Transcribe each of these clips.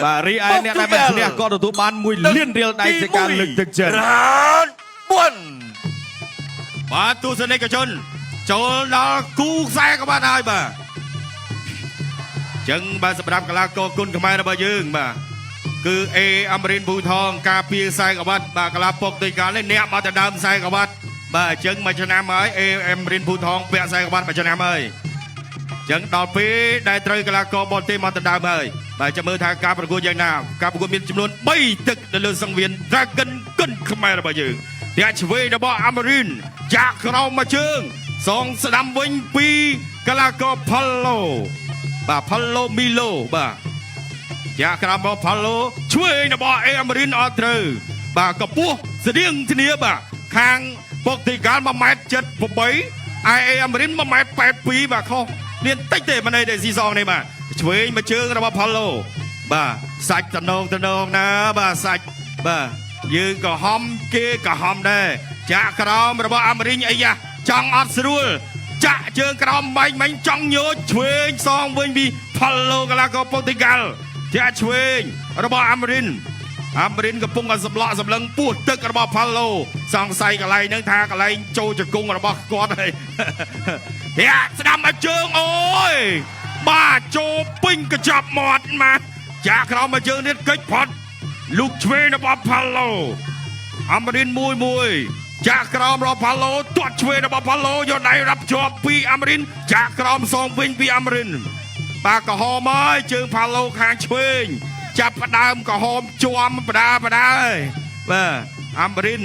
bà ri ai nè đại bạch nè có tụ ban mùi liên riêu đại sẽการlực thực chân rán buồn bà tu sân này cả chân chỗ đó cú xe của bạn ai bà chân bà sập đạp cả là cô cún của mai là bà dương bà cứ Amarin Bùi Thong cà phê sai của bạn bà cả là phục tình cả lên nẹm mà từ đâm sai của bạn bà chân mà chân nam ấy Amarin Bùi Thong vẽ sai của bạn bà chân nam ơi chân đọt phí đại trời cả là cô bồn tim mà từ đâm ơi bà cho mơ thang càประกวดយ៉ាងណាការប្រកួតមានចំនួន3ទឹកនៅលើសង្វៀន Dragon គុនខ្មែររបស់យើងតែឆ្វេងរបស់ Amarin ចាក់ក្រោមមកជើងសងស្ដាំវិញពីកាឡាកោ Palo បាទ Palo Milo បាទចាក់ក្រោមរបស់ Palo ឆ្វេងរបស់ Amarin អត់ត្រូវបាទកពស់ស្តៀងគ្នាបាទខាងពុកទីកាល 1.78 ឯ Amarin 1.82 បាទខុសមានតិចទេមិនន័យទេស៊ីសងនេះបាទឆ្វេងមកជើងរបស់ Palo បាទសាច់តំណងណាបាទសាច់បាទយើងក៏ហំគេក៏ហំដែរចាក់ក្រោមរបស់ Amarin អីយ៉ាចង់អត់ស្រួលចាក់ជើងក្រោមបាញ់មិញចង់ញោចឆ្វេងសងវិញពី Palo កាឡាកោប៉ុទីកាល់ចាក់ឆ្វេងរបស់ Amarin កំពុងតែសម្លក់សម្លឹងពោះទឹករបស់ Palo សង្ស័យកន្លែងហ្នឹងថាកន្លែងចូលជង្គង់របស់គាត់ហើយតែស្ដាំមកជើងអូយបាទចូលពេញកញ្ចប់មាត់មកចាក់ក្រោមមកជើងនេះកិច្ចផុតលោកឆ្វេងរបស់ Palo Amarin មួយចាក់ក្រោមរបស់ Palo ទាត់ឆ្វេងរបស់ Palo យកដៃរាប់ជាប់ពី Amarin ចាក់ក្រោមសងវិញពី Amarin បាទក្រហមហើយជើង Palo ខាងឆ្វេងចាប់ផ្ដើមក្រហមជាប់បដាបាទ Amarin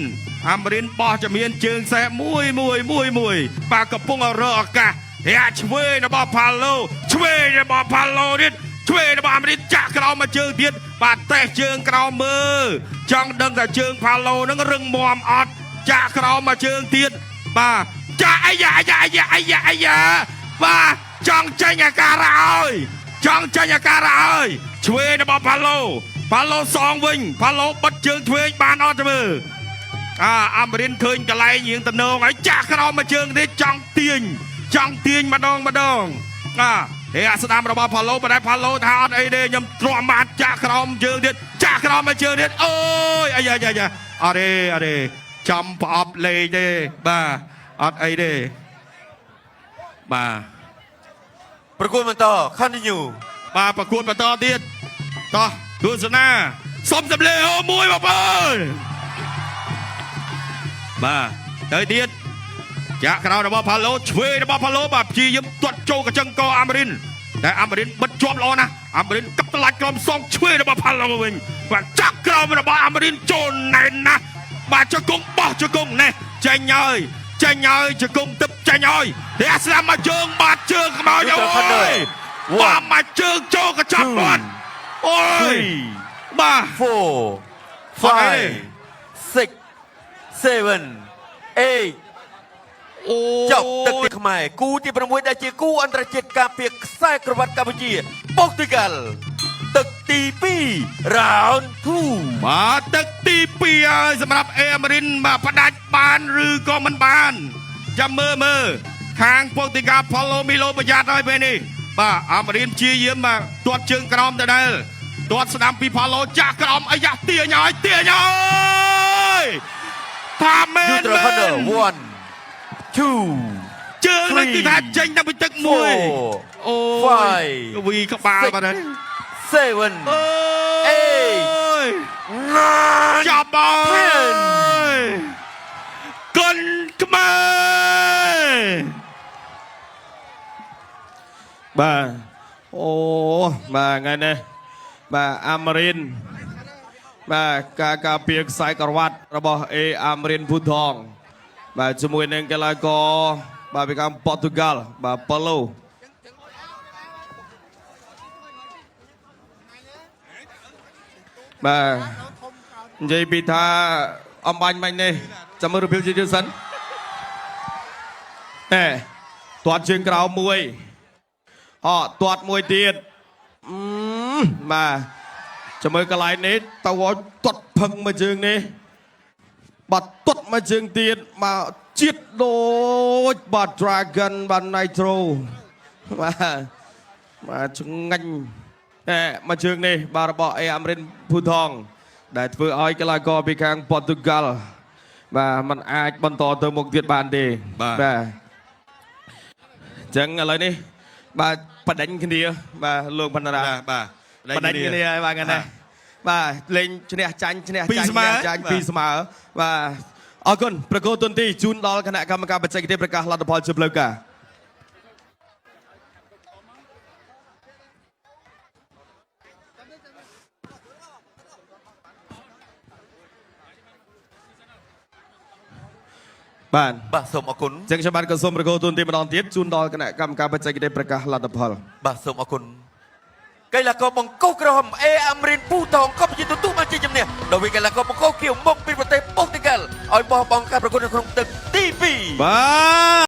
បោះជំហានជើងខ្សែមួយបាទកំពុងរកឱកាសតែឆ្វេងរបស់ Palo ឆ្វេងរបស់ Palo នេះឆ្វេងរបស់ Amarin ចាក់ក្រោមមកជើងទៀតបាទតេះជើងក្រោមមើលចង់ដឹងថាជើង Palo នឹងរឹងមាំអត់ចាក់ក្រោមមកជើងទៀតបាទចាក់អាយ៉ាបាទចង់ចេញអាការៈហើយឆ្វេងរបស់ Palo សងវិញ Palo បិទជើងឆ្វេងបានអត់ទៅមើលAmarin ឃើញកន្លែងយើងតំណងហើយចាក់ក្រោមមកជើងនេះចង់ទាញម្ដងហេស្ដាំរបស់ Palo បើតែ Palo ថាអត់អីទេខ្ញុំទ្រាំបានចាក់ក្រោមជើងទៀតចាក់ក្រោមមកជើងទៀតអូយអាយ៉ាអត់ទេចំប្រអប់លេងទេបាទអត់អីទេបាទប្រកួតបន្ត continue បាទប្រកួតបន្តទៀតតោះទស្សនាសុំសម្លេងហូមួយបងប្អូនបាទទៅទៀតចាក់ក្រោមរបស់ Palo ឆ្វេងរបស់ Palo បាទព្យាយាមទាត់ចូលកញ្ចឹងក Amarin តែ Amarin បិទជាប់ល្អណាស់ Amarin កាប់តឡាច់ក្រោមសងឆ្វេងរបស់ Palo វិញបាទចាក់ក្រោមរបស់ Amarin ចូលណែនណាស់បាទជង្គង់បោះជង្គង់នេះចេញហើយជង្គង់ទឹកចេញហើយតែស្លាប់មកជើងបាទជើងខ្មោចអូយបាទមកជើងចូលកញ្ចប់គាត់អូយបាទ 4 5 6 7 8ចប់ទឹកទីខ្មែរគូទី6ដែលជាគូអន្តរជាតិការពារខ្សែក្រវ៉ាត់កម្ពុជាប៉ុស្តិកាល់ទឹកទី2 round 2បាទទឹកទី2ហើយសម្រាប់ Amarin បាទផ្ដាច់បានឬក៏មិនបានចាំមើលខាងប៉ុស្តិកាល់ Palo Milo ប្រយ័ត្នហើយពេលនេះបាទ Amarin ព្យាយាមបាទទាត់ជើងក្រោមទៅដែរទាត់ស្ដាំពី Palo ចាក់ក្រោមអាយ៉ាទាញហើយថាមែន1 2ជើងនឹងគឺថាចេញតាំងពីទឹកមួយអូយវីក្បាលបាត់ហើយ7 8 ចាប់ហើយគុនខ្មែរបាទអូបាទថ្ងៃនេះបាទ Amarin បាទការពារខ្សែក្រវ៉ាត់របស់ Amarin ភូថងបាទជាមួយនឹងកីឡាករបាទពីកម្ពុជាប៉ូទុយហ្គាល់បាទ Palo បាទនិយាយពីថាអំបញ្ញមិញនេះចាំមើលរូបភាពជាសិនទាត់ជើងក្រោមមួយទាត់មួយទៀតបាទចាំមើលកន្លែងនេះទៅទាត់ផឹងមួយជើងនេះបាទទាត់មួយជើងទៀតមកជាតិដូចបាទ Dragon បាទ Nitro បាទឆ្ងាញ់ មកជើងនេះបាទរបស់អេអាមរិនភូថងដែលធ្វើឲ្យកីឡាករពីខាងប៉ូទុយហ្គាល់បាទมันអាចបន្តទៅមុខទៀតបានទេបាទអញ្ចឹងឥឡូវនេះបាទបដិញគ្នាបាទលោកបណ្ណារា បាទ បដិញគ្នាហើយបាទហ្នឹងបាទលេងឈ្នះចាញ់ឈ្នះចាញ់ ពីរស្មើ ចាញ់ពីរស្មើបាទអរគុណប្រកោទុនទីជូនដល់គណៈកម្មការបច្ចេកទេសប្រកាសលទ្ធផលជប់លើកការបាទ បាទសូមអរគុណ ចឹងខ្ញុំបានក៏សូមប្រកោទុនទីម្ដងទៀតជូនដល់គណៈកម្មការបច្ចេកទេសប្រកាសលទ្ធផល បាទសូមអរគុណកីឡាករបង្គោលក្រហមអេអាមរិនពូថងក៏ជាទទួលបានជ័យជំនះដោយកីឡាករបង្គោលខៀវមកពីប្រទេសប៉ូទុយហ្គាល់ឲ្យបោះបង់ការប្រកួតនៅក្នុងទឹកទី2បាទ